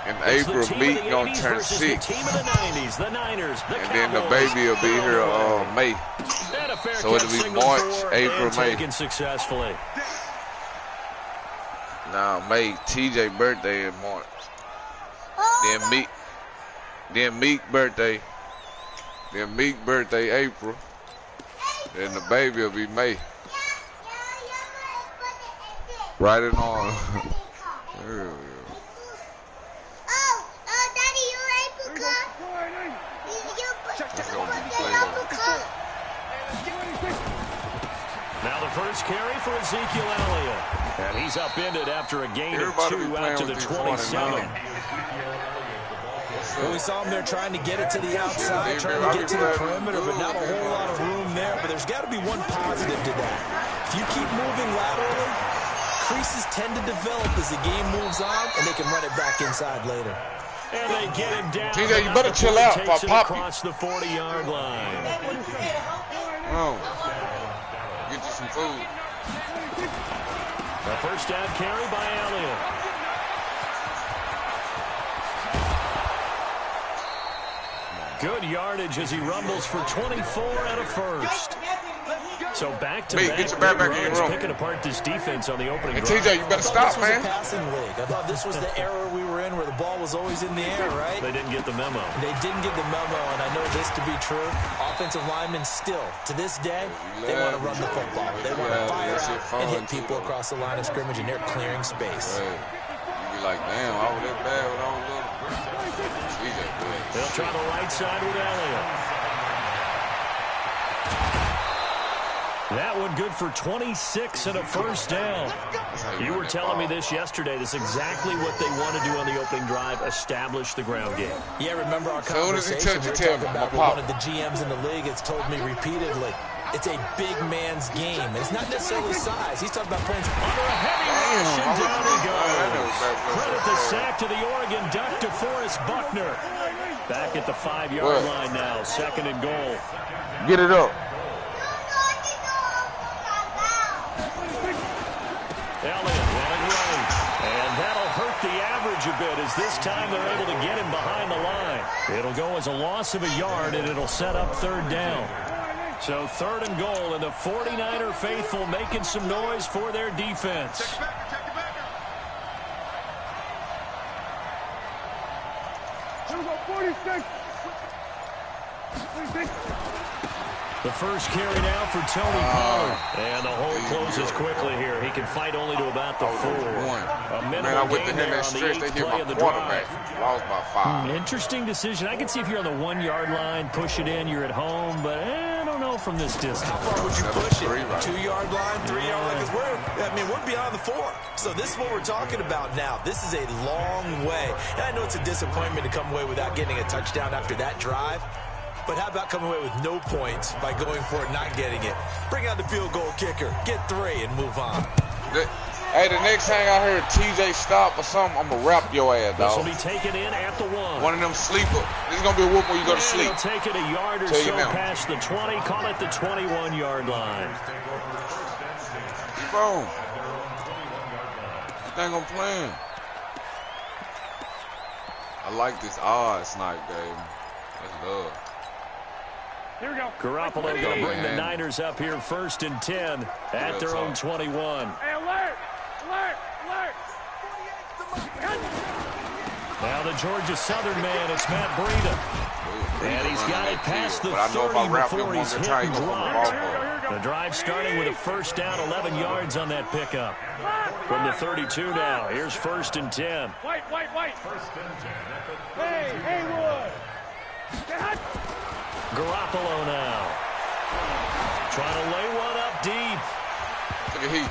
In April, Meek gonna turn 6. The team of the 90s, the Niners, the and then the baby will be here May. So it'll be March, April, May. Successfully. Nah, May. TJ birthday in March. Then Meek birthday. Then Meek birthday April. Then the baby will be May. Right it on. Now the first carry for Ezekiel Elliott. And he's upended after a gain of 2 out to the 27. Well, we saw him there trying to get it to the outside, trying to get to the perimeter, but not a whole lot of room there. But there's got to be one positive to that. If you keep moving laterally, creases tend to develop as the game moves on, and they can run it back inside later. And they get him down. TJ, you better chill out if I pop you. Across the 40-yard line. Oh. Get you some food. The first down carry by Elliott. Good yardage as he rumbles for 24 and a first. So back-to-back picking apart this defense on the opening drive. TJ, you better stop, man. This was a passing league. I thought this was the era we were in where the ball was always in the air, right? They didn't get the memo. They didn't get the memo, and I know this to be true. Offensive linemen still, to this day, they want to run the football. They want to fire out and hit people across the line of scrimmage, and they're clearing space. You be like, damn, I was that bad with all little. They'll try the right side with Elliott. That one good for 26 and a first down. You were telling me this yesterday. This is exactly what they want to do on the opening drive, establish the ground game. Yeah, remember our conversation? We were talking about one of the GMs in the league has told me repeatedly, it's a big man's game. And it's not necessarily size. He's talking about playing under a heavy rush, and down he goes. Credit the sack to the Oregon Duck, DeForest Buckner. Back at the 5-yard line now, 2nd and goal. Get it up. Elliott running right. And that'll hurt the average a bit as this time they're able to get him behind the line. It'll go as a loss of a yard, and it'll set up 3rd down. So 3rd and goal, and the 49er faithful making some noise for their defense. The first carry now for Tony Pollard. And the hole closes quickly here. He can fight only to about the 4. A minimal gain there on the 8th play of the drive. Lost by 5. Interesting decision. I can see if you're on the 1-yard line, push it in, you're at home, but I don't know from this distance. How far would you push it? 2-yard line, 3-yard line? Because we're beyond the 4. So this is what we're talking about now. This is a long way. And I know it's a disappointment to come away without getting a touchdown after that drive. But how about coming away with no points by going for it, not getting it? Bring out the field goal kicker, get 3, and move on. Hey, the next thing I heard TJ stop or something, I'm going to wrap your ass, dog. This will be taken in at the 1. One of them sleeper. This is going to be a whoop when you go to sleep. He'll take it a yard or so past the 20, call it the 21-yard line. Boom. You think I'm playing? I like this odd snipe game. That's love. Here we go. Garoppolo going to bring the Niners up here 1st and 10 at their own 21. Hey, alert! Alert! Alert! Now the Georgia Southern man, it's Matt Breida. And he's got it past the 30 before he's hit and dropped. The drive starting with a first down, 11 yards on that pickup. From the 32 now, here's 1st and 10. White! Hey, Haywood! Get hot! Garoppolo now. Trying to lay one up deep. Look at he.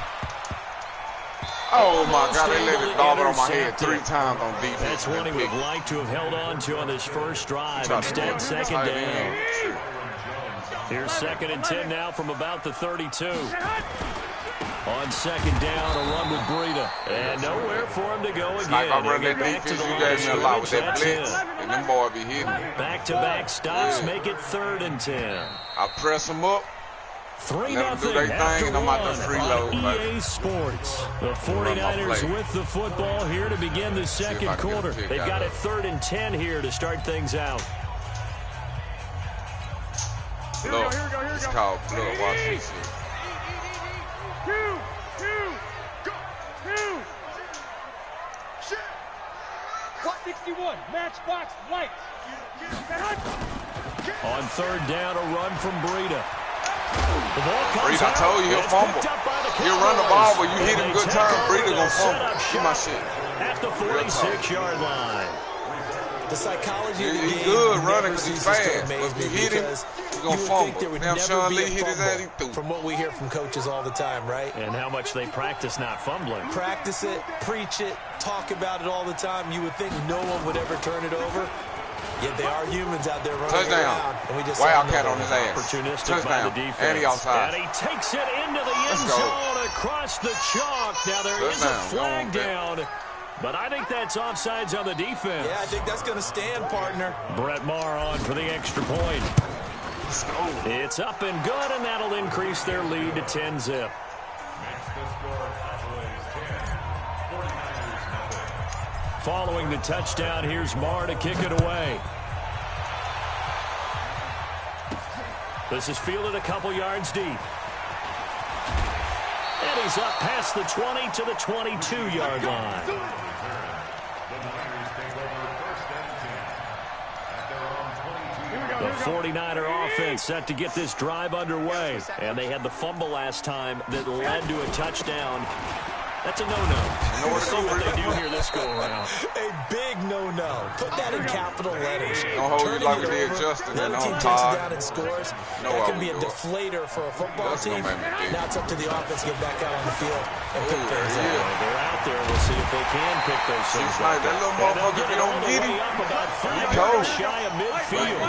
Oh, my God. They let it dog it on my head 3 times on defense. That's one he would have liked to have held on to on this first drive. Instead, 2nd down. Here's 2nd and 10 now from about the 32. On 2nd down, a run with Breida. And nowhere for him to go again. Like I run that defense, you gave me a lot with that blitz. And them boys be hitting. Back-to-back stops make it 3rd and 10. I press them up. 3-0 Let them do their thing, and I'm out the freeload, on EA baby. Sports. The 49ers with the football here to begin the second quarter. They've got it 3rd and 10 here to start things out. Look, it's called blood. Watch this shit. 2. Clock 61. Matchbox lights. On 3rd down, a run from Breida. The ball comes Breida, I told you, he'll fumble. He'll run the ball, but you hit him good turn. Breida gonna fumble. Get my shit. At the 46-yard line. The psychology of the game. He's good running because he's fast. But But if you hit him, he's gonna fumble. Now Sean Lee hit his ass, he threw. From what we hear from coaches all the time, right? And how much they practice not fumbling. Practice it, preach it, talk about it all the time. You would think no one would ever turn it over. Yet they are humans out there running around. And we just Wildcat on his ass. Opportunistic by the defense. And he outside. And he takes it into the end zone across the chalk. Now there is a flag down. But I think that's offsides on the defense. Yeah, I think that's going to stand, partner. Brett Maher on for the extra point. It's up and good, and that'll increase their lead to 10-zip. Following the touchdown, here's Maher to kick it away. This is fielded a couple yards deep. And he's up past the 20 to the 22-yard line. The 49er offense set to get this drive underway. And they had the fumble last time that led to a touchdown. That's a no-no. We'll see what they do here this go-around. A big no-no. Put that in capital letters. Don't hold it like we did Justin. The other team takes it down and scores. That can be a deflator for a football team. Now it's up to the offense to get back out on the field and pick things up. They're out there. We'll see if they can pick those things up. That little motherfucker, if you don't get him, about 5 go. yards shy of midfield.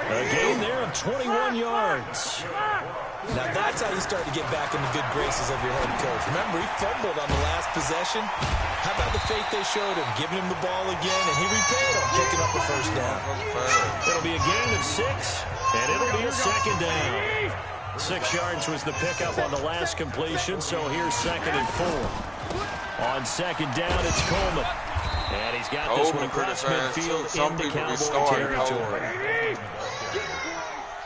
A gain there of 21 yards. Now that's how you start to get back in the good graces of your head coach. Remember, he fumbled on the last possession. How about the faith they showed him, giving him the ball again, and he repaid him, picking up a first down. It'll be a gain of 6, and it'll be a second down. 6 yards was the pickup on the last completion, so here's 2nd and 4. On 2nd down, it's Coleman. And he's got this one across midfield into Cowboy territory.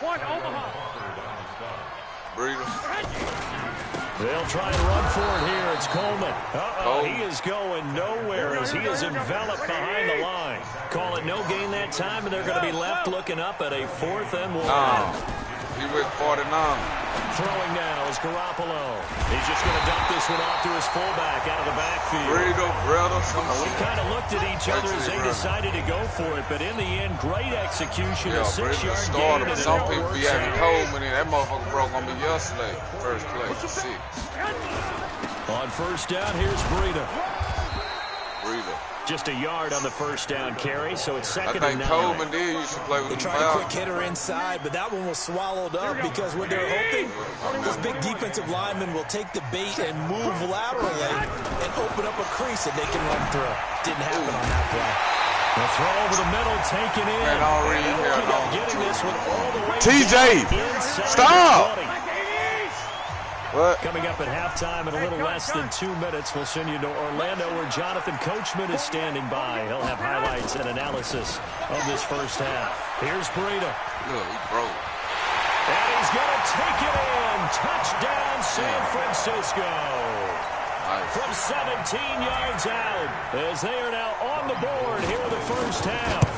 One, Omaha. They'll try and run for it here. It's Coleman. He is going nowhere as he is enveloped behind the line. Call it no gain that time, and they're going to be left looking up at a 4th and 1. He went 49. Throwing now is Garoppolo. He's just going to dump this one off to his fullback out of the backfield. We kind of looked at each other as they decided to go for it, but in the end, great execution. A 6-yard gain, and some people be having Coleman, and that motherfucker broke on me yesterday. First play, 6. On 1st down, here's Breida. Breida. Just a yard on the 1st down carry, so it's 2nd and 9. I think Coleman did used to play with They tried a quick hitter inside, but that one was swallowed up because what they're hoping, this big defensive lineman will take the bait and move laterally and open up a crease that they can run through. Didn't happen on that play. The throw over the middle, taken in. Man, already getting this one all the way TJ, stop! What? Coming up at halftime in a little less than 2 minutes, we'll send you to Orlando where Jonathan Coachman is standing by. He'll have highlights and analysis of this first half. Here's Breida. Look, he broke. And he's going to take it in. Touchdown, San Francisco. Nice. From 17 yards out as they are now on the board here in the first half.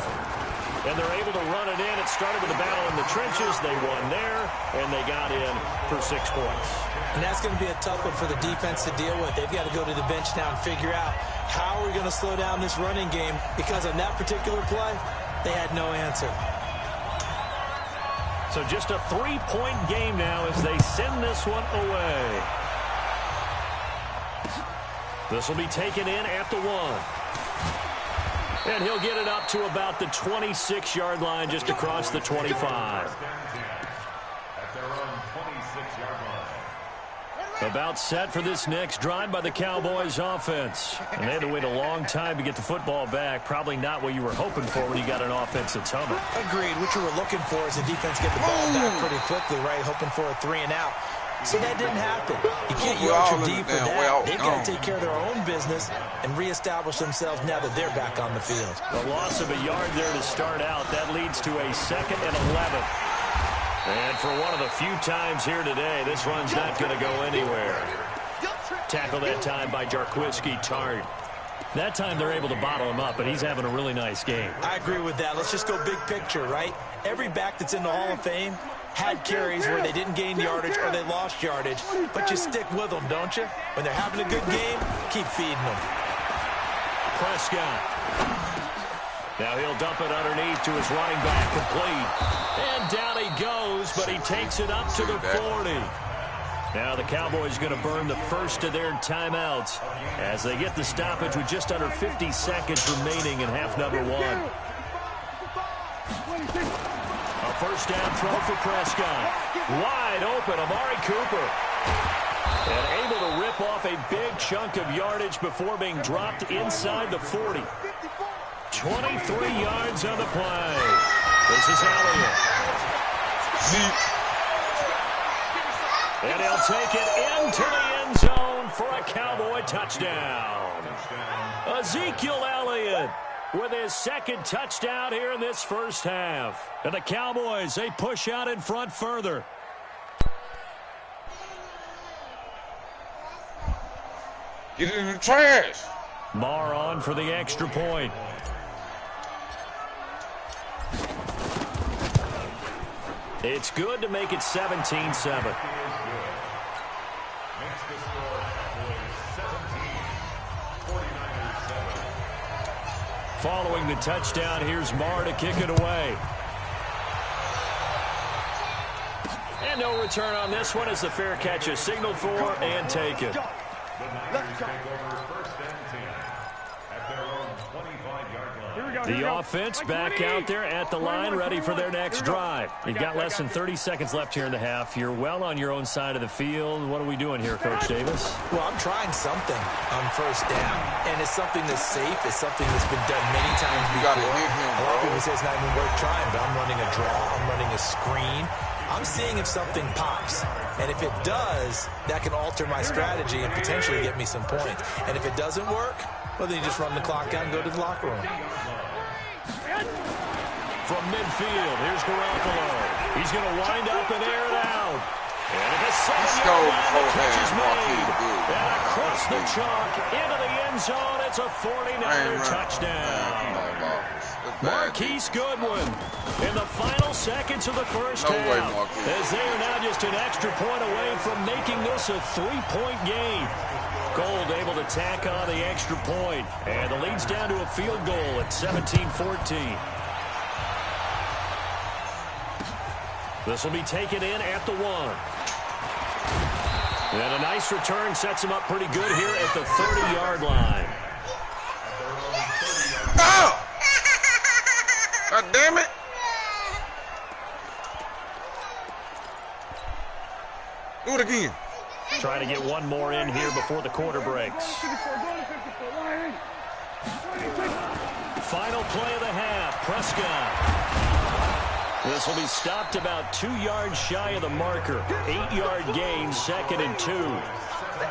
And they're able to run it in. It started with a battle in the trenches. They won there, and they got in for 6 points. And that's going to be a tough one for the defense to deal with. They've got to go to the bench now and figure out how we're going to slow down this running game, because on that particular play, they had no answer. So just a 3-point game now as they send this one away. This will be taken in at the 1. And he'll get it up to about the 26-yard line, just across the 25. About set for this next drive by the Cowboys offense. And they had to wait a long time to get the football back. Probably not what you were hoping for when you got an offense that's humming. Agreed. What you were looking for is the defense get the ball back pretty quickly, right? Hoping for a 3 and out. So that didn't happen. You can't yard your D for that. They've got to take care of their own business and reestablish themselves now that they're back on the field. The loss of a yard there to start out. That leads to a 2nd and 11. And for one of the few times here today, this run's not going to go anywhere. Tackle that time by Jarquiski Tart. That time they're able to bottle him up, but he's having a really nice game. I agree with that. Let's just go big picture, right? Every back that's in the Hall of Fame had carries where they didn't gain yardage or they lost yardage, but you stick with them, don't you? When they're having a good game, keep feeding them. Prescott. Now he'll dump it underneath to his running back, complete. And down he goes, but he takes it up to the 40. Now the Cowboys going to burn the first of their timeouts as they get the stoppage with just under 50 seconds remaining in half number 1. A first down throw for Prescott. Wide open, Amari Cooper. And able to rip off a big chunk of yardage before being dropped inside the 40. 23 yards on the play. This is Elliott. And he'll take it into the end zone for a Cowboy touchdown. Ezekiel Elliott with his 2nd touchdown here in this first half. And the Cowboys, they push out in front further. Get it in the trash. Marr on for the extra point. It's good to make it 17-7. Following the touchdown, here's Marr to kick it away. And no return on this one as the fair catch is signaled for and taken. The offense back out there at the line, ready for their next drive. You've got less than 30 seconds left here in the half. You're well on your own side of the field. What are we doing here, Coach Davis? Well, I'm trying something on first down, and it's something that's safe. It's something that's been done many times before. You got to hit him, a lot of people say it's not even worth trying, but I'm running a draw. I'm running a screen. I'm seeing if something pops. And if it does, that can alter my strategy and potentially get me some points. And if it doesn't work, well, then you just run the clock out and go to the locker room. From midfield, here's Garoppolo. He's going to wind up and air it out. And at the 7-yard line, the catch is made. And across the chalk into the end zone, it's a 49er touchdown. Marquise Goodwin in the final seconds of the first half. As they are now just an extra point away from making this a 3-point game. Gold able to tack on the extra point. And the lead's down to a field goal at 17-14. This will be taken in at the 1. And a nice return sets him up pretty good here at the 30-yard line. Oh! God damn it! Do it again. Trying to get one more in here before the quarter breaks. Final play of the half, Prescott. This will be stopped about 2 yards shy of the marker. 8-yard gain, 2nd and 2.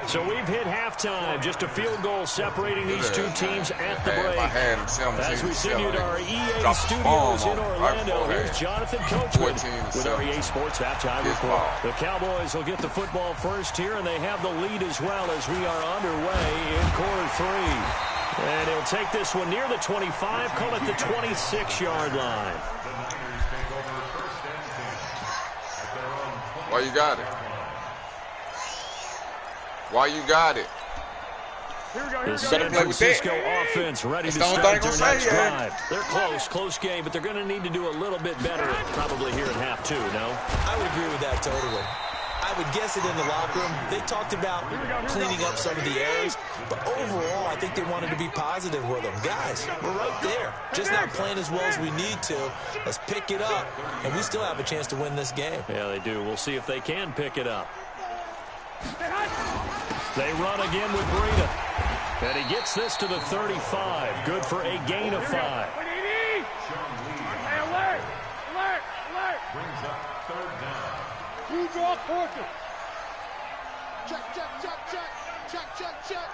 So we've hit halftime. Just a field goal separating these two teams at the break. As we send you to our EA studios in Orlando, here's Jonathan Coachman with our EA Sports Halftime Report. The Cowboys will get the football first here, and they have the lead as well as we are underway in quarter 3. And he'll take this one near the 25, call it the 26-yard line. Why you got it? Why you got it? The San Francisco offense ready to start their next drive. They're close game, but they're going to need to do a little bit better probably here in half 2, no? I would agree with that totally. I would guess it in the locker room. They talked about cleaning up some of the errors, but overall, I think they wanted to be positive with them. Guys, we're right there. Just not playing as well as we need to. Let's pick it up, and we still have a chance to win this game. Yeah, they do. We'll see if they can pick it up. They run again with Breida. And he gets this to the 35. Good for a gain of 5. Hey, alert! Alert! Alert! Brings up third down. Two draw portion. Check, check, check, check. Check, check, check.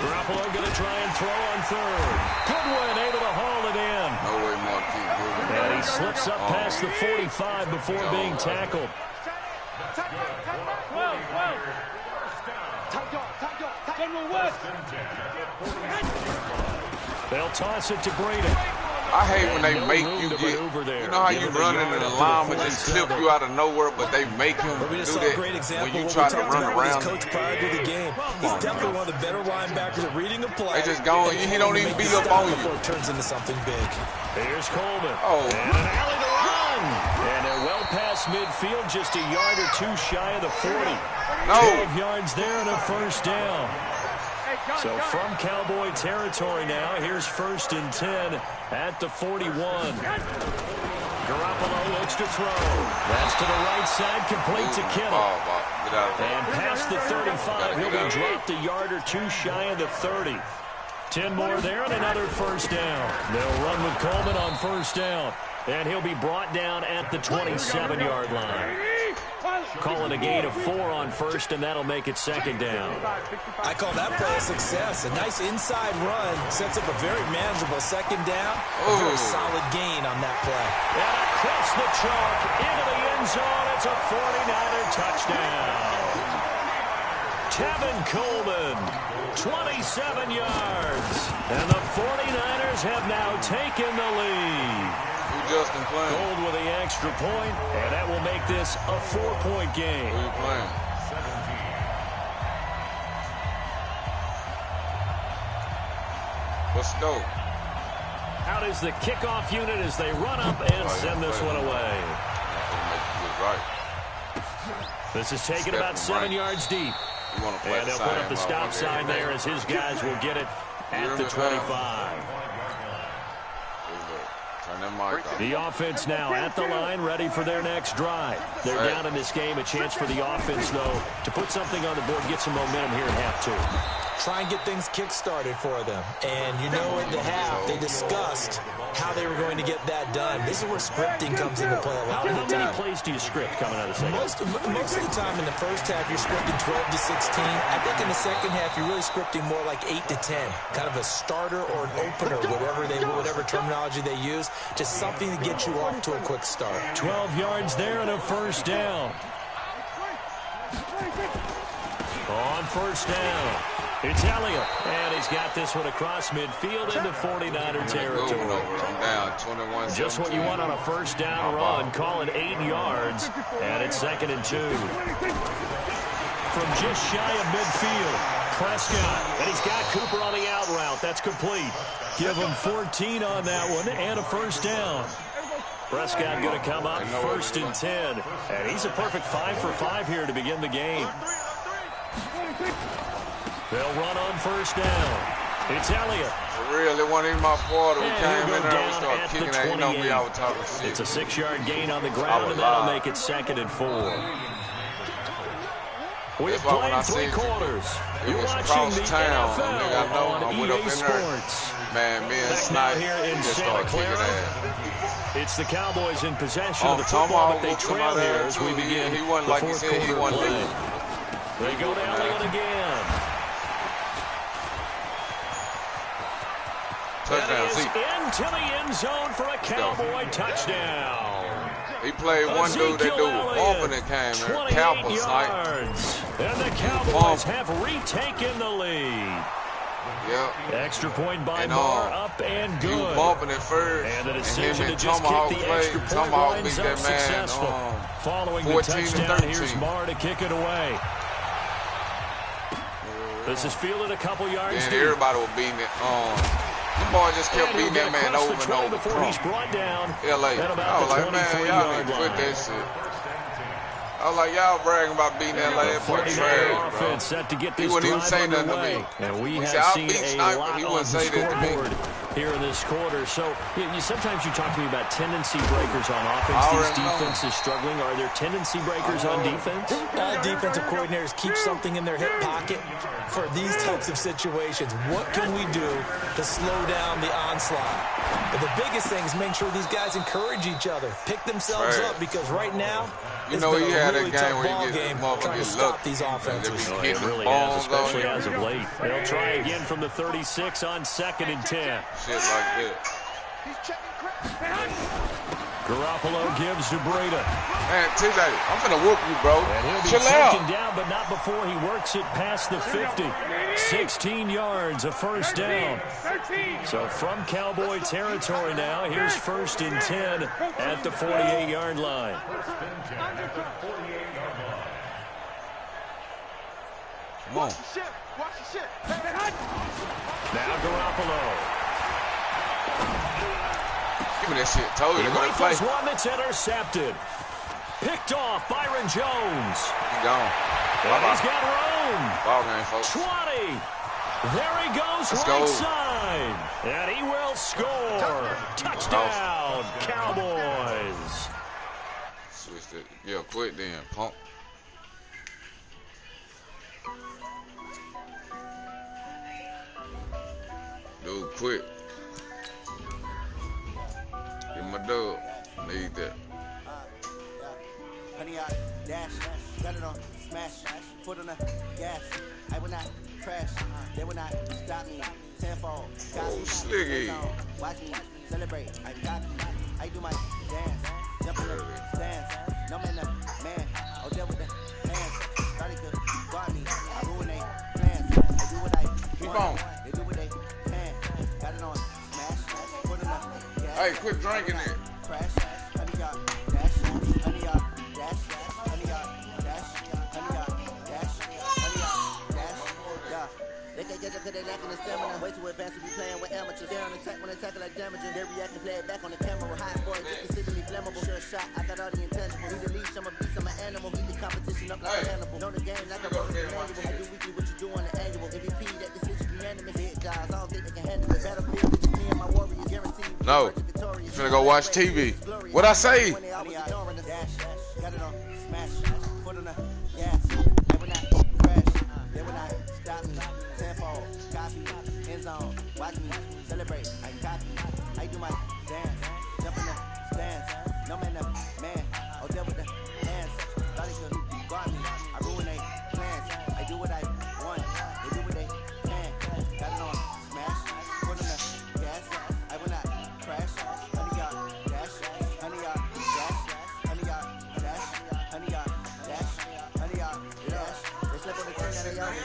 Garoppolo going to try and throw on third. Goodwin able to haul it in. No way, Marquis Goodwin. And he slips up past the 45 before being tackled. 12. General West. They'll toss it to Breida. I hate when they make you get, you know how you run into the lineman just slip you out of nowhere, but they make him do that when you try to run around. Coach prior to the game, he's definitely one of the better linebackers at reading a play. They just go, he don't even beat up on you. Before it turns into something big. Here's Coleman. Oh. And an alley to run. And they're well past midfield, just a yard or two shy of the 40. No. 12 yards there and a first down. So from Cowboy territory now, here's 1st and 10 at the 41. Garoppolo looks to throw. That's to the right side, complete to Kittle. And past the 35, he'll be dropped a yard or two shy of the 30. 10 more there and another first down. They'll run with Coleman on first down. And he'll be brought down at the 27-yard line. Call it a gain of 4 on first, and that'll make it 2nd down. I call that play a success. A nice inside run sets up a very manageable 2nd down. A very solid gain on that play. And across the chalk into the end zone. It's a 49er touchdown. Tevin Coleman, 27 yards. And the 49ers have now taken the lead. Justin playing. Gold with the extra point, and that will make this a 4-point game. Who you playing? Let's go. Out is the kickoff unit as they run up and send this one away. This is taken about 7 yards deep. And they'll put up the stop sign there as his guys will get it at the 25. The offense now at the line, ready for their next drive. They're down in this game. A chance for the offense, though, to put something on the board, get some momentum here at half 2. Try and get things kick-started for them. And you know at the half, they discussed how they were going to get that done. This is where scripting comes into play a lot of the time. How many plays do you script coming out of the second? Most of the time in the first half, you're scripting 12 to 16. I think in the second half, you're really scripting more like 8 to 10. Kind of a starter or an opener, whatever terminology they use. Just something to get you off to a quick start. 12 yards there and a first down. On first down, it's Elliott, and he's got this one across midfield into 49er territory. I'm down 21. Just what you want on a first down run. Call it 8 yards, and it's 2nd and 2. From just shy of midfield, Prescott, and he's got Cooper on the out route. That's complete. Give him 14 on that one and a first down. Prescott going to come up 1st and 10, and he's a perfect 5 for 5 here to begin the game. They'll run on first down. It's Elliott. For real, it wasn't even my fault. We came in there and we started kicking at, you know me, I was talking shit. It's a 6-yard gain on the ground, and that'll make it 2nd and 4. We've played 3 quarters. You're watching the NFL on EA Sports. Man, me and Snipe just started kicking ass. It's the Cowboys in possession of the football, but they trail here as we begin the fourth quarter play. They go to Elliott again. Touchdown, and into the end zone for a Cowboy touchdown. He played one dude, that dude bumping and came there. Cowboy Snipe. And the Cowboys have retaken the lead. Yep. Extra point by Barr, up and good. He was bumping it first. And the decision to just kick the extra point lines up successful. Following the touchdown, here's Barr to kick it away. This is fielded a couple yards deep. Everybody was beating it. The boy just kept beating that man over and over. Before he's brought down LA. I was like, man, y'all need to quit that shit. I was like, y'all bragging about beating LA. That boy trash, bro. Set to get he this wouldn't even say nothing to me. And we he have said, I'll seen beat a Sniper. lot He on wouldn't the say that to me. scoreboard here in this quarter. So sometimes you talk to me about tendency breakers on offense. These defenses struggling. Are there tendency breakers on defense? All defensive coordinators keep something in their hip pocket for these types of situations. What can we do to slow down the onslaught? But the biggest thing is make sure these guys encourage each other, pick themselves up, because right now, you know, he had really a game where ball you get trying to stop these offenses. It really has, especially as of late. They'll try again from the 36 on 2nd and 10. Shit like that. He's checking crap. Garoppolo gives to Breda. Man, TJ, I'm finna whoop you, bro. And he'll be Chill taken out. down, but not before he works it past the 50. 16 yards, a first down. So from Cowboy territory now, here's 1st and 10 at the 48-yard line. Come on. Watch the shit. Watch the shit. Now Garoppolo. Give me that shit. Told you to go to play. Rifles one that's intercepted. Picked off Byron Jones. He's gone. And he's got room. Ball game, folks. 20. There he goes, Let's right go. side. And he will score. Touchdown, Cowboys. Switched it. Yeah, quit then, pump. Dude, quit. Give my dub. Need that. Honey, I dash, got it on, smash, foot on the gas. I will not crash, they will not stop me. Tenfold, Oh, Sliggy. watch me celebrate. I got me, I do my dance, jump in the stands. No man, man, oh, there with the hands. Started to guard me, I ruin they plans. I do what I want, they do what they can. Got it on, smash, foot on the gas. Hey, quit drinking it. Crash, honey, y'all, dash, honey, y'all, dash, honey, y'all, dash, honey, y'all, dash, honey, y'all, dash, yeah. They can't catch up 'cause they lacking the stamina. Way too advanced to be playing with amateurs. They're on attack when they tackle like damaging. They react and play it back on the camera. High boy, just considerably flammable. Sure shot, I got all the intangibles. Need the leash, I'm a beast, I'm an animal. Heat the competition up like a Hannibal. Know the game like a broken manual. I do weekly what you do on the annual. MVP, that decision unanimous. Hit guys, I don't think they can handle it. Battlefield, it's me and my warriors guaranteed. No. You finna go watch TV. What I say? Got it on smash, foot on the gas. They will not crash, they will not stop me. Tenfold, copy, end zone, watch me celebrate. I copy, I do my dance, jump in the stands. No man, man, oh, there with the hands. Thought he could guard me, I ruin they plans. I do what I want, they do what they can. Got it on smash, foot on the gas. I will not crash, honey, y'all dash, honey, y'all dash, honey, y'all dash, honey, y'all dash, honey, y'all dash. They slip on the thing that they owe me.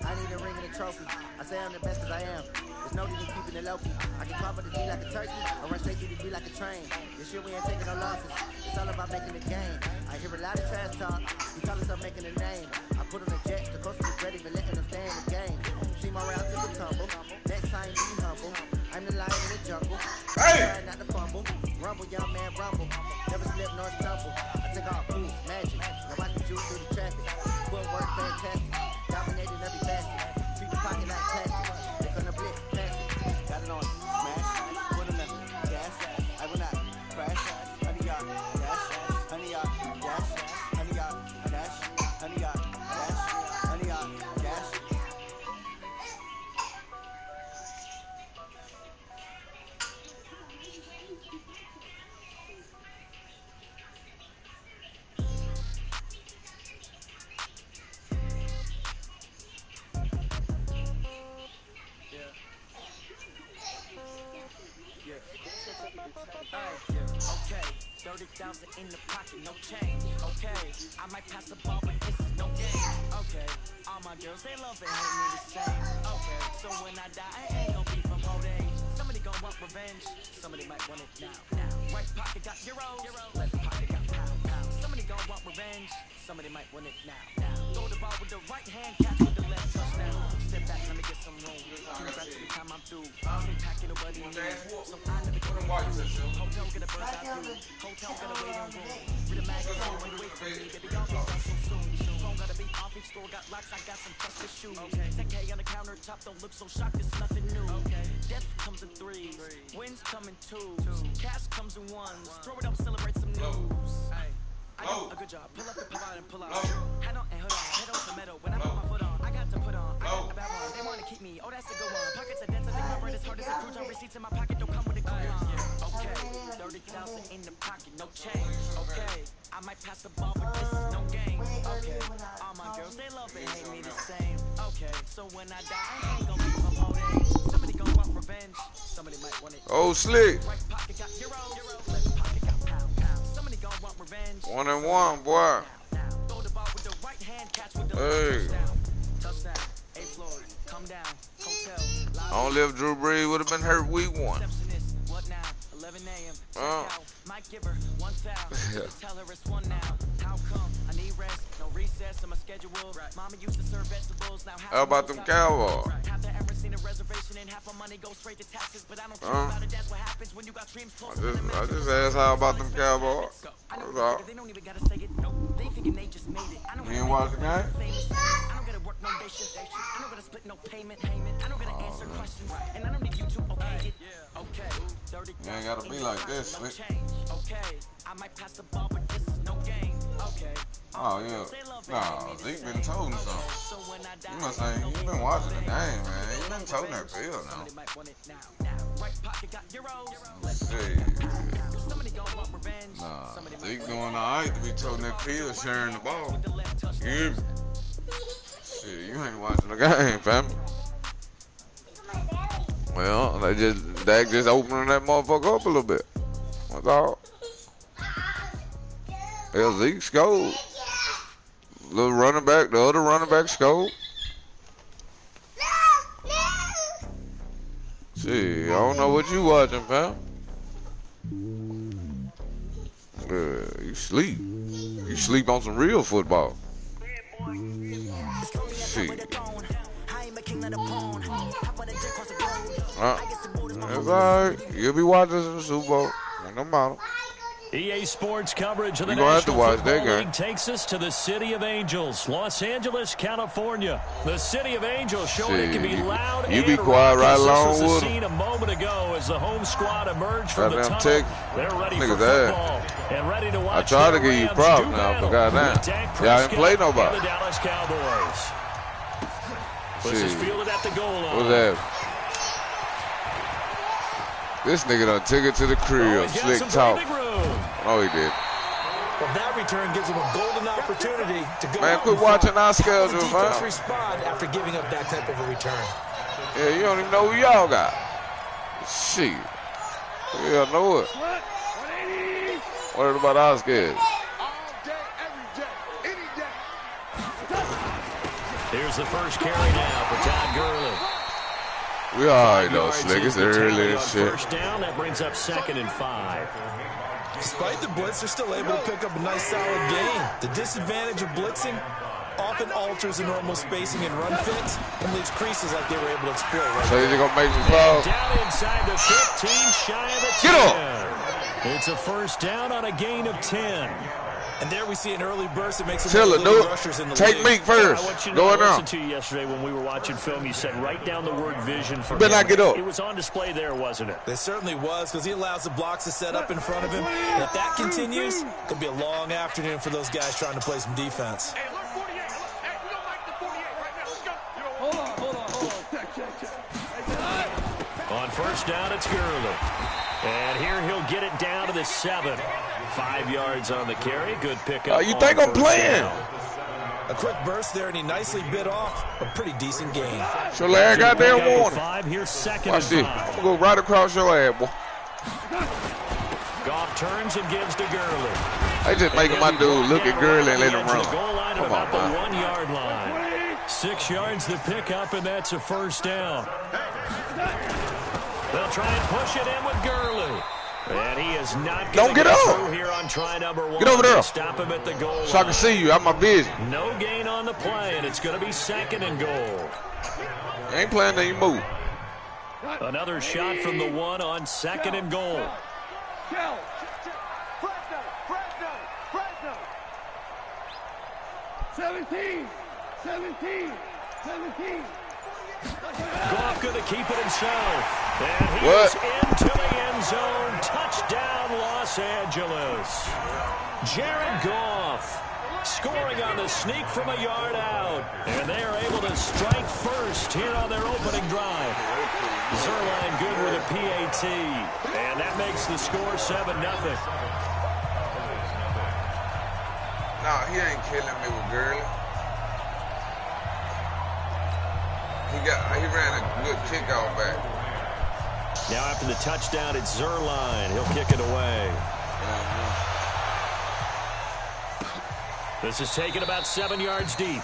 I need a ring and a trophy. I say I'm the best cause I am. There's no need in keeping it low key. I can cover the G like a turkey, or run straight through the B like a train. This year we ain't taking no losses. It's all about making the game. I hear a lot of trash talk. You call us up making a name. I put on the jets, the coach is ready, but letting them stay in the game. See my route to the tumble. Next time be humble. I'm the lion in the jungle. Hey! Not the fumble. Rumble, young man, rumble. Never slip nor stumble. I take all proof, magic. Now watch me juice through the traffic. Footwork fantastic. Dominating every facet. Treat the pocket like plastic. They gonna blitz, pass it. Got it on smash. Put in the gas. I will not crash. Honey, y'all dash. Honey, y'all dash. Honey, y'all dash. Honey, y'all dash. Honey, y'all dash. Okay, 30,000 in the pocket, no change. Okay, I might pass the ball, but this is no game. Okay, all my girls, they love and hate me the same. Okay, so when I die, I ain't gon' be from old age. Somebody gon' want revenge, somebody might want it now. Right pocket got euros, left pocket got pound. Somebody gon' want revenge, somebody might want it now. Throw the ball with the right hand, catch with the left touchdown. Step back, let me get some room. Congrats every time I'm through. Sit packing nobody in me. So I never get a hotel, get a bird's eye view. Hotel, get a waiting room. Read a magazine, when you wait for me. Baby, y'all get so soon. Phone gotta be off, each store got locks. I got some trusted shoes. 10K on the countertop, don't look so shocked, it's nothing new. Death comes in threes. Wins come in twos. Cash comes in ones. Throw it up, celebrate some news. I do a good job. Pull up and pull out and pull out. Head on and hood on. Head on to metal. When I put my foot on, I got to put on. I got a bad one. They want to keep me. Oh, that's a good one. Pockets are dense. I think my bread is hard as a cruise on. Receipts in my pocket don't come with a coupon. Okay, 30,000 in the pocket, no change. Okay, I might pass the ball, but this is no game. Okay, all my girls, they love it, hate me the same. Okay, so when I die, I ain't gonna leave them all day. Somebody gonna want revenge. Somebody might want it. Oh, slick. Right pocket got euros. Left pocket got pound. Somebody gonna want revenge. 1-1, boy. Throw the ball with the right hand, catch with the Hey. touchdown. A floor, come down. Hotel. Only if Drew Brees would have been hurt week 1. What now? 11 a.m. Might give her one foul. Tell her it's one now. How come? I need rest. No recess in my schedule. Mama used to serve vegetables. Now How about them Cowboys? Have to ever seen a reservation and half my money goes straight to taxes, but I don't care about it. That's what happens when you got dreams close. I just asked how about them Cowboys. That's all. They don't even gotta say it. No, they thinking they just made it. I don't You ain't watch the game? I don't gotta work no day shift. I don't gotta split no payment. I don't gotta answer questions, and I don't need you to okay it. Okay, 30. You ain't gotta be like this, slick. Okay, I might pass the ball, but this is no game. Okay. Oh, yeah. Nah, Zeke been told him something. You must say, you been watching the game, man. You been told that field now. Hey. Nah, Zeke doing all right to be told that field sharing the ball. You hear me? Shit, you ain't watching the game, fam. Well, Dak just opening that motherfucker up a little bit. That's all. Yeah, Zeke scored. Little running back, the other running back scored. See, I don't know what you watching, fam. You sleep. You sleep on some real football. See. That's alright. You'll be watching the Super Bowl. No matter. EA Sports coverage of the You're National gonna have to watch Football that League game. takes us to the City of Angels, Los Angeles, California. The City of Angels showing it can be loud you and be quiet right raucous. along This was with the them. scene a moment ago as the home squad emerged from the Goddamn tunnel. tick. They're ready for Niggas ass. football and ready to I watch tried to their give you Rams props do now, battle but goddamn, with Dak y'all ain't play Prescott nobody. and the Dallas Cowboys. This is Shit. fielded at the goal line. What's that? This nigga done took it to the crib. He's got Slick some talk. breathing room. Oh, he did. Well, that return gives him a golden opportunity to go Man, out quit and watching fight. our How will schedule, the defense fam. respond after giving up that type of a return? Yeah, you don't even know who y'all got. Shit. Yeah, I know it. What about our schedule? All day, every day, any day. Here's the first carry now for Todd Gurley. We alright though, Yards Slick. is It's the early tally and on shit. First down, that brings up 2nd and 5. Despite the blitz, they're still able to pick up a nice solid gain. The disadvantage of blitzing often alters the normal spacing and run fits and leaves creases like they were able to exploit. Right So there. you gonna make me fall? Down inside the 15, shy of the 10. Get It's a first down on a gain of 10. And there we see an early burst that makes Tell them it, one of the do leading rushers in the it. Take league. Meek first. I want you to know, Go I in there. listened to you yesterday when we were watching film. You said write down the word vision for better him. not get up. It was on display there, wasn't it? It certainly was, because he allows the blocks to set up in front of him. And if that continues, it could be a long afternoon for those guys trying to play some defense. Hey, look, 48. Hey, we don't like the 48 right now. Let's go. Hold on. Check. On first down, it's Gurley. And here he'll get it down to the 7. 5 yards on the carry. Good pickup. You think I'm playing? A quick burst there, and he nicely bit off a pretty decent gain. So Larry goddamn warning. 5, here's 2nd Watch and this. 5. I'm gonna go right across your ass, boy. Goff turns and gives to Gurley. They just making my dude look at Gurley and let him run. The goal line at Come on, about the man. 1 yard line. 6 yards the pickup, and that's a first down. They'll try and push it in with Gurley. And he is not going Don't to get up. through here on try number 1. Get over there. Stop him at the goal line. So I can see you. I'm my vision. No gain on the play, and it's going to be 2nd and goal. You ain't playing till you move. Another shot from the 1 on 2nd and goal. Kill. Fresno. 17. Goff going to keep it himself. And he What? is into the zone. Touchdown, Los Angeles. Jared Goff scoring on the sneak from a yard out. And they are able to strike first here on their opening drive. Zerline good with a PAT. And that makes the score 7-0. No, he ain't killing me with Gurley. He ran a good kickoff back. Now after the touchdown, it's Zerline. He'll kick it away. This is taken about 7 yards deep.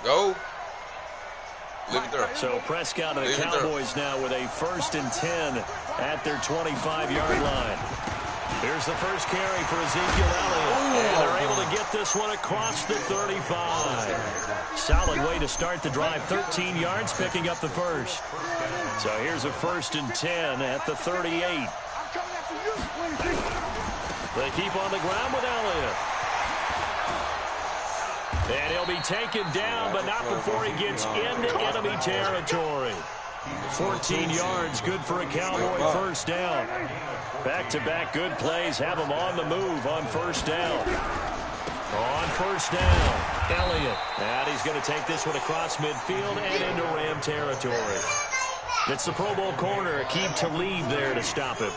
Go. Leave it there. So Prescott and the Cowboys now with a 1st and 10 at their 25-yard line. Here's the first carry for Ezekiel Elliott. And they're able to get this one across the 35. Solid way to start the drive. 13 yards, picking up the first. So here's a 1st and 10 at the 38. They keep on the ground with Elliott. And he'll be taken down, but not before he gets into enemy territory. 14 yards, good for a Cowboy first down. Back-to-back good plays have him on the move on first down. On first down, Elliott. And he's going to take this one across midfield and into Ram territory. It's the Pro Bowl corner, Aqib Talib there to stop him.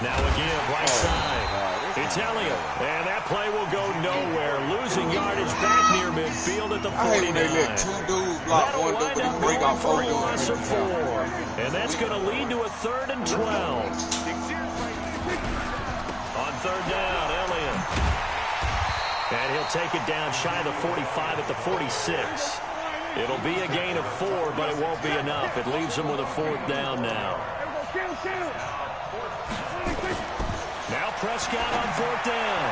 Now a give right side. It's Elliott, and that play will go nowhere. Losing yardage back near midfield at the 49. They let 2 dudes block one dude, but bring out 4 loss of dudes. 4. And that's going to lead to a 3rd and 12. On 3rd down, Elliott. And he'll take it down shy of the 45 at the 46. It'll be a gain of 4, but it won't be enough. It leaves him with a 4th down now. Now Prescott on 4th down.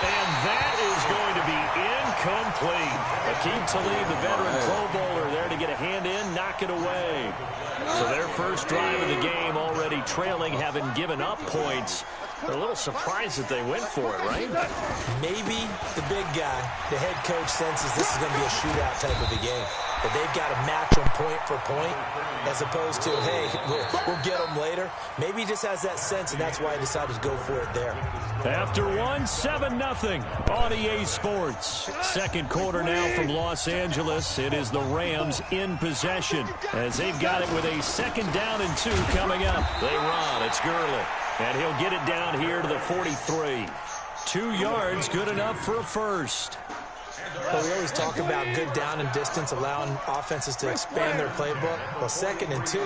And that is going to be incomplete. Aqib Talib, the veteran Pro Bowler, there to get a hand in, knock it away. So their first drive of the game already trailing, having given up points. They're a little surprised that they went for it, right? Maybe the big guy, the head coach, senses this is going to be a shootout type of a game. That they've got to match them point for point, as opposed to, hey, we'll get them later. Maybe he just has that sense, and that's why he decided to go for it there. After 7-0 on EA Sports. Second quarter now from Los Angeles. It is the Rams in possession as they've got it with a 2nd down and 2 coming up. They run. It's Gurley. And he'll get it down here to the 43. 2 yards, good enough for a first. Well, we always talk about good down and distance, allowing offenses to expand their playbook. Well, 2nd and 2,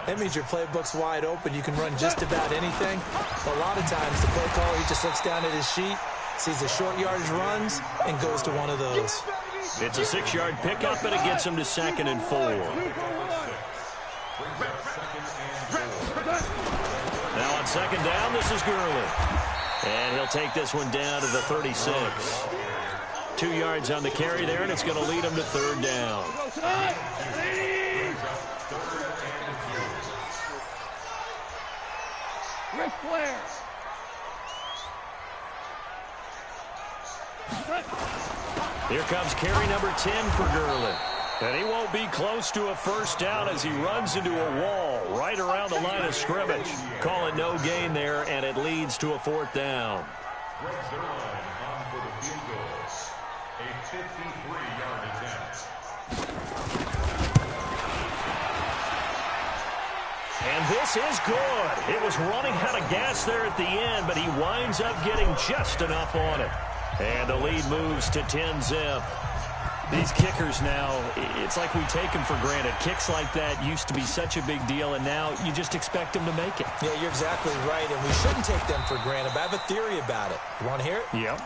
that means your playbook's wide open. You can run just about anything. But a lot of times, the play caller, he just looks down at his sheet, sees the short yardage runs, and goes to one of those. It's a 6-yard pickup, and it gets him to 2nd and 4. Now on 2nd down, this is Gurley. And he'll take this one down to the 36. 2 yards on the carry there, and it's going to lead him to 3rd down. Ric Flair. Here comes carry number 10 for Gurley. And he won't be close to a first down as he runs into a wall right around the line of scrimmage. Call it no gain there, and it leads to a 4th down. A 53-yard attempt. And this is good. It was running out of gas there at the end, but he winds up getting just enough on it. And the lead moves to 10-zip. These kickers now, it's like we take them for granted. Kicks like that used to be such a big deal, and now you just expect them to make it. Yeah, you're exactly right, and we shouldn't take them for granted, but I have a theory about it. You want to hear it? Yep.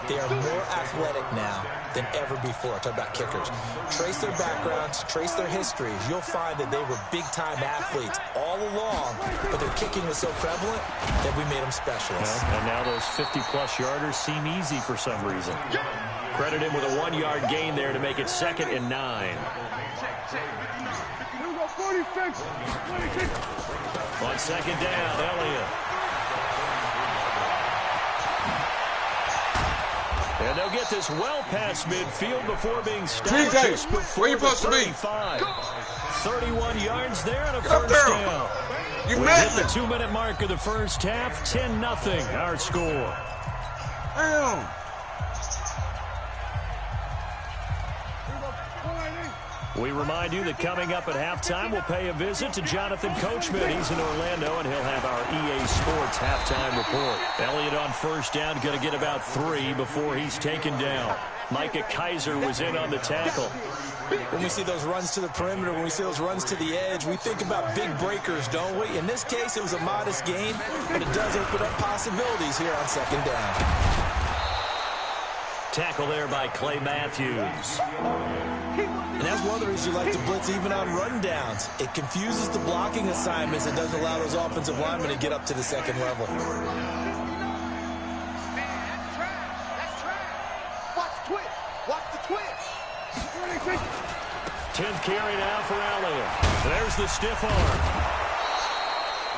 They are more athletic now than ever before. I talk about kickers. Trace their backgrounds, trace their histories. You'll find that they were big-time athletes all along, but their kicking was so prevalent that we made them specialists. Well, and now those 50-plus yarders seem easy for some reason. Credit him with a 1-yard gain there to make it 2nd and 9. On 2nd down, Elliott. And they'll get this well past midfield before being stopped just before where you supposed to be? 31 yards there and a first down. You we missed hit the 2-minute mark of the first half. 10-0 our score. Damn. We remind you that coming up at halftime, we'll pay a visit to Jonathan Coachman. He's in Orlando, and he'll have our EA Sports halftime report. Elliott on first down, going to get about 3 before he's taken down. Micah Kaiser was in on the tackle. When we see those runs to the perimeter, when we see those runs to the edge, we think about big breakers, don't we? In this case, it was a modest gain, but it does open up possibilities here on 2nd down. Tackle there by Clay Matthews. And that's one of the reasons you like to blitz even on rundowns. It confuses the blocking assignments and doesn't allow those offensive linemen to get up to the 2nd level. Watch the twitch. Watch the twitch. 10th carry now for Elliott. There's the stiff arm.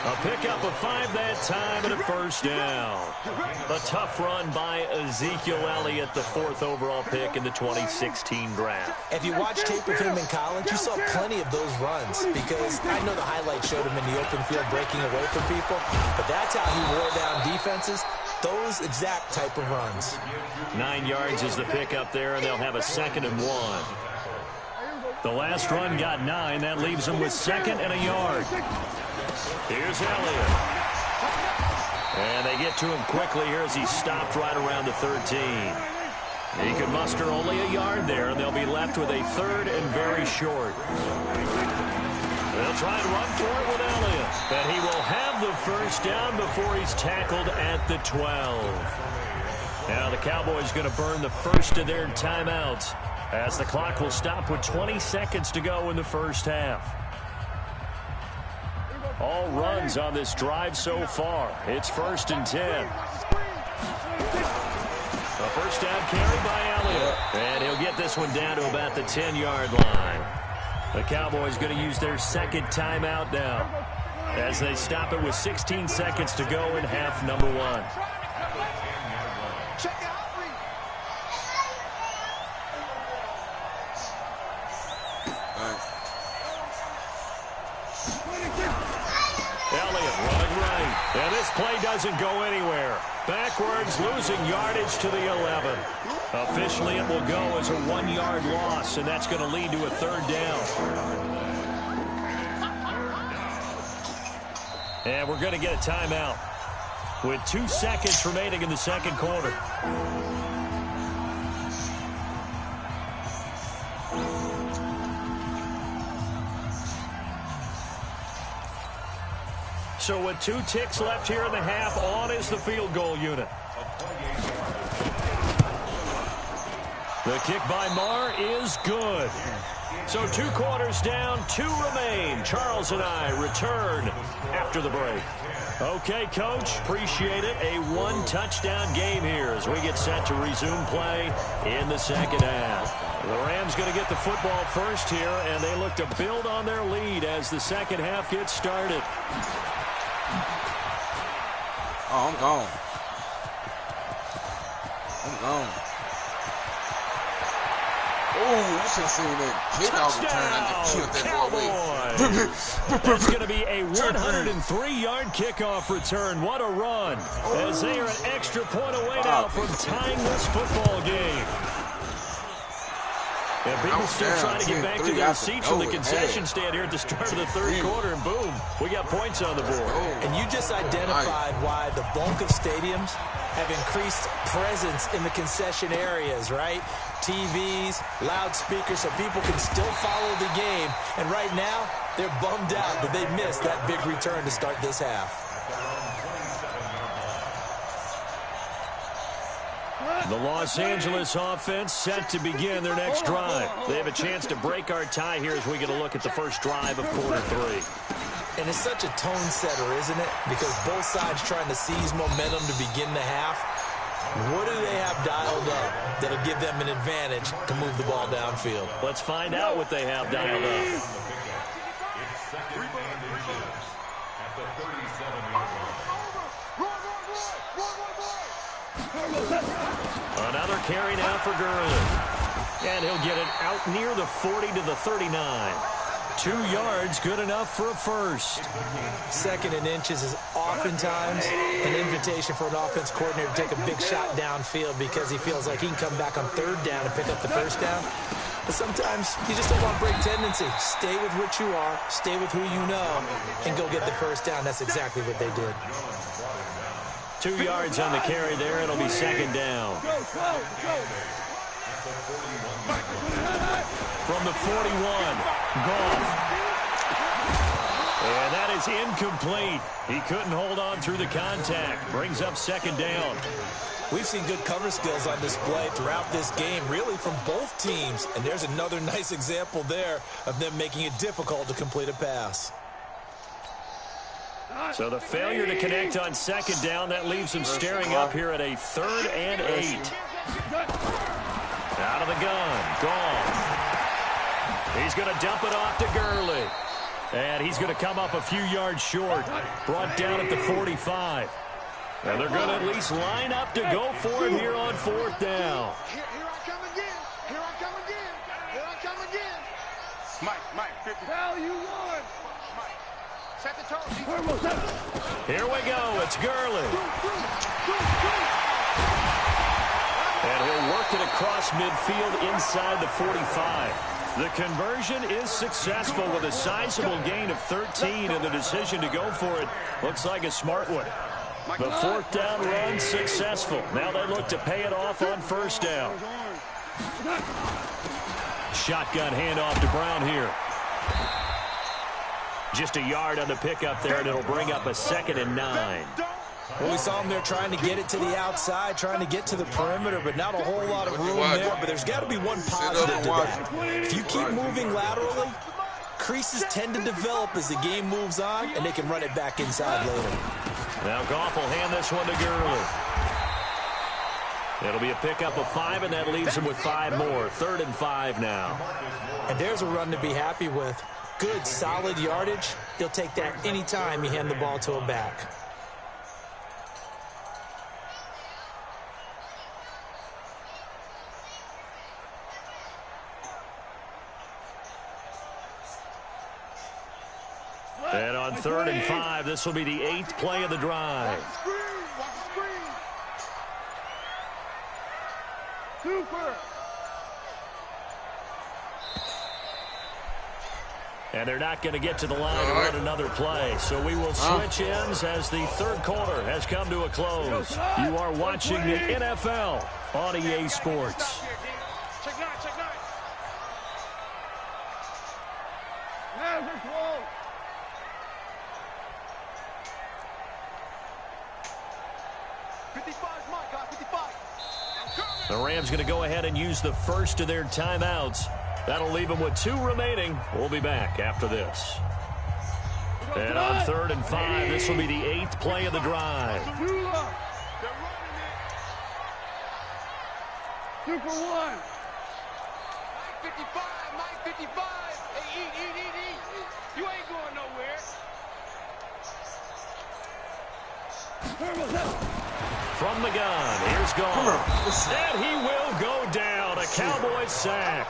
A pickup of 5 that time and a first down. A tough run by Ezekiel Elliott, the 4th overall pick in the 2016 draft. If you watch tape of him in college, you saw plenty of those runs because I know the highlights showed him in the open field breaking away from people, but that's how he wore down defenses, those exact type of runs. 9 yards is the pickup there, and they'll have a 2nd and 1. The last run got 9. That leaves them with 2nd and a yard. Here's Elliott. And they get to him quickly here as he stopped right around the 13. He could muster only a yard there, and they'll be left with a 3rd and very short. They'll try and run for it with Elliott. And he will have the first down before he's tackled at the 12. Now the Cowboys going to burn the first of their timeouts as the clock will stop with 20 seconds to go in the first half. All runs on this drive so far. It's 1st and 10. A first down carry by Elliott. And he'll get this one down to about the 10-yard line. The Cowboys going to use their 2nd timeout now as they stop it with 16 seconds to go in half number 1. Check out. Elliott running right. And this play doesn't go anywhere. Backwards, losing yardage to the 11. Officially, it will go as a 1-yard loss, and that's going to lead to a 3rd down. And we're going to get a timeout with 2 seconds remaining in the 2nd quarter. So with 2 ticks left here in the half, on is the field goal unit. The kick by Marr is good. So 2 quarters down, 2 remain. Charles and I return after the break. Okay, Coach, appreciate it. A 1-touchdown game here as we get set to resume play in the 2nd half. The Rams going to get the football first here, and they look to build on their lead as the 2nd half gets started. Oh, I'm gone. Oh, you should have seen that kickoff return. Killed that boy. That's going to be a 103-yard kickoff return. What a run. As they are an extra point away now from tying this football game. And people still trying to get back to their seats from the concession stand here at the start of the 3rd quarter, and boom, we got points on the board. And you just identified why the bulk of stadiums have increased presence in the concession areas, right? TVs, loudspeakers, so people can still follow the game. And right now, they're bummed out that they missed that big return to start this half. The Los Angeles offense set to begin their next drive. They have a chance to break our tie here as we get a look at the first drive of quarter 3. And it's such a tone setter, isn't it? Because both sides trying to seize momentum to begin the half. What do they have dialed up that'll give them an advantage to move the ball downfield? Let's find out what they have dialed up. It's second and 6 at the 37-yard line. Another carry now for Gurley. And he'll get it out near the 40 to the 39. 2 yards, good enough for a first. 2nd and inches is oftentimes an invitation for an offense coordinator to take a big shot downfield because he feels like he can come back on 3rd down and pick up the first down. But sometimes you just don't want to break tendency. Stay with what you are, stay with who you know, and go get the first down. That's exactly what they did. 2 yards on the carry there. It'll be 2nd down. From the 41, Goff. And that is incomplete. He couldn't hold on through the contact. Brings up 2nd down. We've seen good cover skills on display throughout this game, really from both teams. And there's another nice example there of them making it difficult to complete a pass. So the failure to connect on 2nd down, that leaves him staring up here at a 3rd and 8. Out of the gun, Goff. He's going to dump it off to Gurley. And he's going to come up a few yards short. Brought down at the 45. And they're going to at least line up to go for it here on 4th down. Here I come again. Here I come again. Here I come again. Mike, 50. Hell, you won. Mike, set the tone. Here we go. It's Gurley. And he'll work it across midfield inside the 45. The conversion is successful with a sizable gain of 13, and the decision to go for it looks like a smart one. The 4th down run successful. Now they look to pay it off on 1st down. Shotgun handoff to Brown here. Just a yard on the pickup there, and it'll bring up a 2nd and 9. Well, we saw him there trying to get it to the outside, trying to get to the perimeter, but not a whole lot of room there. But there's got to be one positive to that. If you keep moving laterally, creases tend to develop as the game moves on, and they can run it back inside later. Now Goff will hand this one to Gurley. It'll be a pickup of 5, and that leaves him with 5 more. 3rd and 5 now. And there's a run to be happy with. Good, solid yardage. He'll take that anytime you hand the ball to him back. And on 3rd and 5, this will be the 8th play of the drive. Watch the screen. Super. And they're not going to get to the line to run another play. So we will switch ends as the 3rd quarter has come to a close. You are watching the NFL on EA Sports. Check 9. Hands are closed. The Rams going to go ahead and use the first of their timeouts. That'll leave them with 2 remaining. We'll be back after this. And on 3rd and 5, this will be the 8th play of the drive. Super 1. Mike 55. Hey, eat. You ain't going nowhere. From the gun, here's Goff. And he will go down. A Cowboys sack.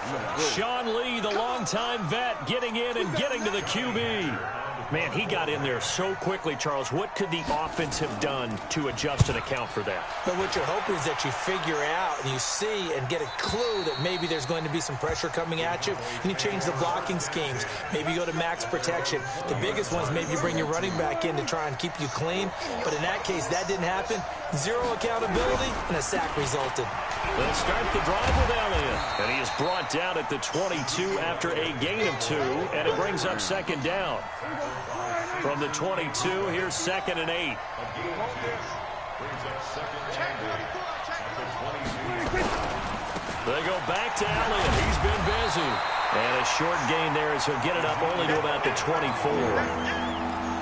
Sean Lee, the longtime vet, getting in and getting to the QB. Man, he got in there so quickly, Charles. What could the offense have done to adjust and account for that? But what you're hoping is that you figure out and you see and get a clue that maybe there's going to be some pressure coming at you. And you change the blocking schemes. Maybe you go to max protection. The biggest one is maybe you bring your running back in to try and keep you clean. But in that case, that didn't happen. 0 accountability, and a sack resulted. They'll start the drive with Elliott. And he is brought down at the 22 after a gain of 2. And it brings up 2nd down. From the 22, here's 2nd and 8. They go back to Elliott. He's been busy. And a short gain there as he'll get it up only to about the 24.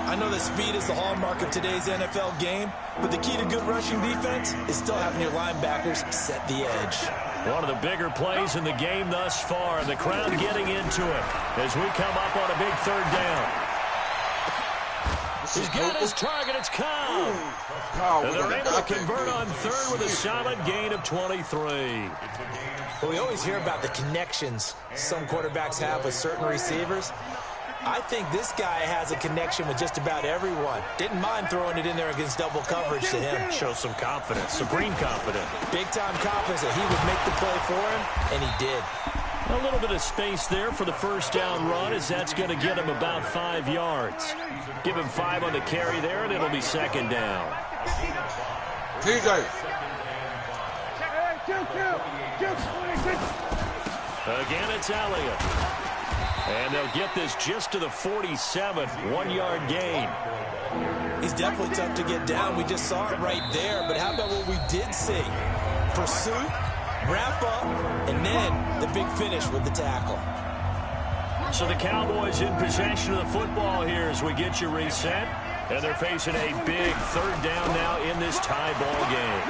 I know that speed is the hallmark of today's NFL game, but the key to good rushing defense is still having your linebackers set the edge. One of the bigger plays in the game thus far. The crowd getting into it as we come up on a big third down. He's got his target. It's Cobb. And they're able to convert on third with a solid gain of 23. Well, we always hear about the connections some quarterbacks have with certain receivers. I think this guy has a connection with just about everyone. Didn't mind throwing it in there against double coverage to him. Shows some confidence, supreme confidence. Big-time confidence that he would make the play for him, and he did. A little bit of space there for the first down run, as that's going to get him about 5 yards. Give him 5 on the carry there, and it'll be second down. TJ. Again, it's Elliott. And they'll get this just to the 47, 1-yard gain. He's definitely tough to get down. We just saw it right there. But how about what we did see? Pursuit, wrap up, and then the big finish with the tackle. So the Cowboys in possession of the football here as we get you reset. And they're facing a big third down now in this tie ball game.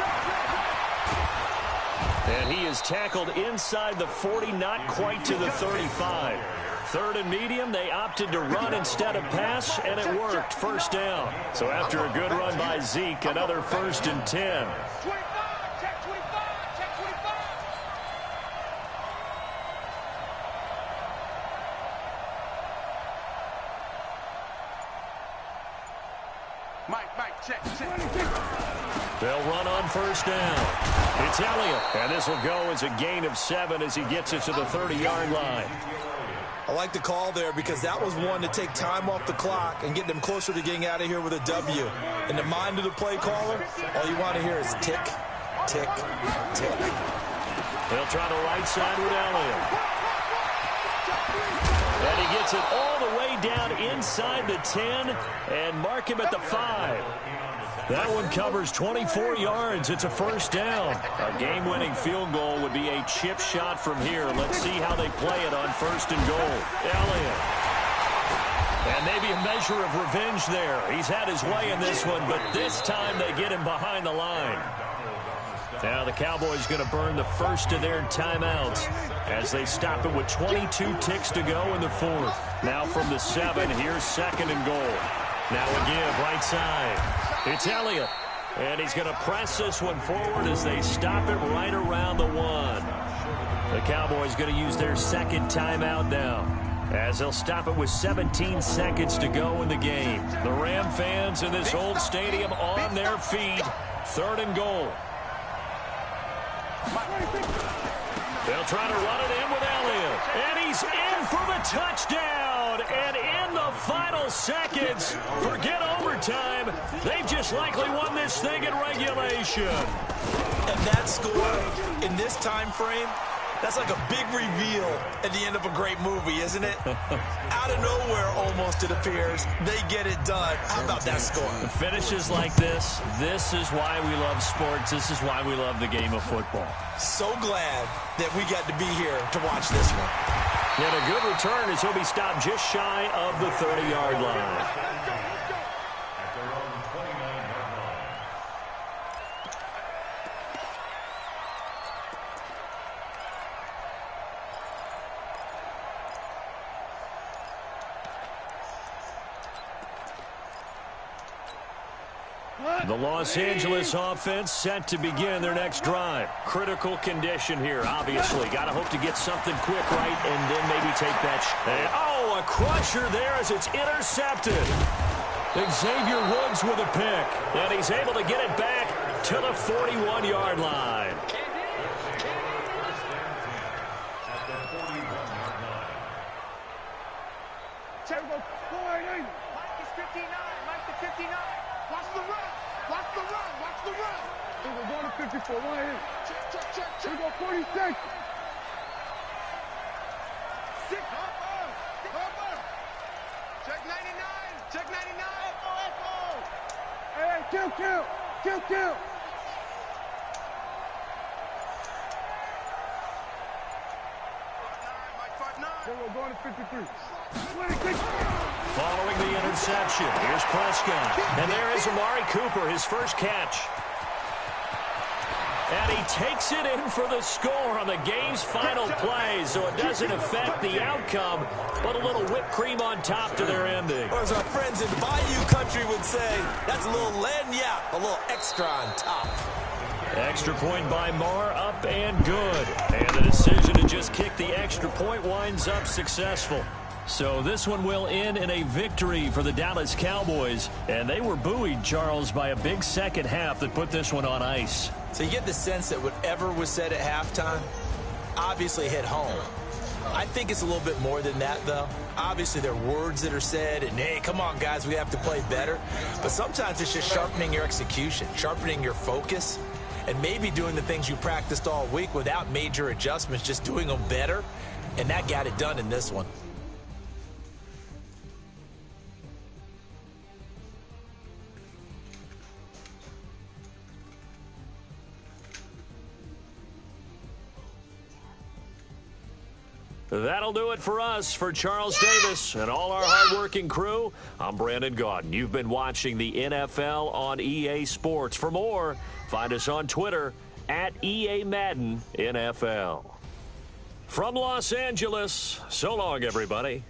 And he is tackled inside the 40, not quite to the 35. Third and medium, they opted to run instead of pass, and it worked. First down. So after a good run by Zeke, another 1st and 10. Check 25, check 25. Mike, check. They'll run on first down. It's Elliott, and this will go as a gain of 7 as he gets it to the 30-yard line. I like the call there because that was one to take time off the clock and get them closer to getting out of here with a W. In the mind of the play caller, all you want to hear is tick, tick, tick. They'll try the right side with Elliott. And he gets it all the way down inside the 10 and mark him at the 5. That one covers 24 yards. It's a first down. A game-winning field goal would be a chip shot from here. Let's see how they play it on 1st and goal. Elliott. And maybe a measure of revenge there. He's had his way in this one, but this time they get him behind the line. Now the Cowboys going to burn the first of their timeouts as they stop it with 22 ticks to go in the 4th. Now from the 7, here's 2nd and goal. Now a give right side. It's Elliott, and he's going to press this one forward as they stop it right around the 1. The Cowboys going to use their 2nd timeout now as they'll stop it with 17 seconds to go in the game. The Ram fans in this old stadium on their feet. 3rd and goal. They'll try to run it in with Elliott, and he's in for the touchdown. And in the final seconds, forget overtime, they've just likely won this thing in regulation. And that score in this time frame, that's like a big reveal at the end of a great movie, isn't it? Out of nowhere, almost, it appears, they get it done. How about that score? Finishes like this is why we love sports. This is why we love the game of football. So glad that we got to be here to watch this one. And a good return as he'll be stopped just shy of the 30-yard line. The Los Angeles offense set to begin their next drive. Critical condition here, obviously. Got to hope to get something quick right and then maybe take that. A crusher there as it's intercepted. Xavier Woods with a pick. And he's able to get it back to the 41-yard line. Mike is 59. Mike the 59. Watch the run. Watch the run. Watch the run. We're going to 54. Right here. Check. We go 46. Six. Hopper. Check 99. Check 99. Echo. Hey, kill. Mike 59. Then we're going to 53. Following the interception, here's Prescott. And there is Amari Cooper, his first catch. And he takes it in for the score on the game's final play, so it doesn't affect the outcome, but a little whipped cream on top to their ending. Or as our friends in Bayou Country would say, that's a little lagniappe, a little extra on top. Extra point by Marr, up and good. And the decision to just kick the extra point winds up successful. So this one will end in a victory for the Dallas Cowboys. And they were buoyed, Charles, by a big second half that put this one on ice. So you get the sense that whatever was said at halftime obviously hit home. I think it's a little bit more than that, though. Obviously, there are words that are said, and, hey, come on, guys, we have to play better. But sometimes it's just sharpening your execution, sharpening your focus, and maybe doing the things you practiced all week without major adjustments, just doing them better. And that got it done in this one. That'll do it for us. For Charles Davis and all our hardworking crew, I'm Brandon Gaudin. You've been watching the NFL on EA Sports. For more, find us on Twitter at EA Madden NFL. From Los Angeles, so long, everybody.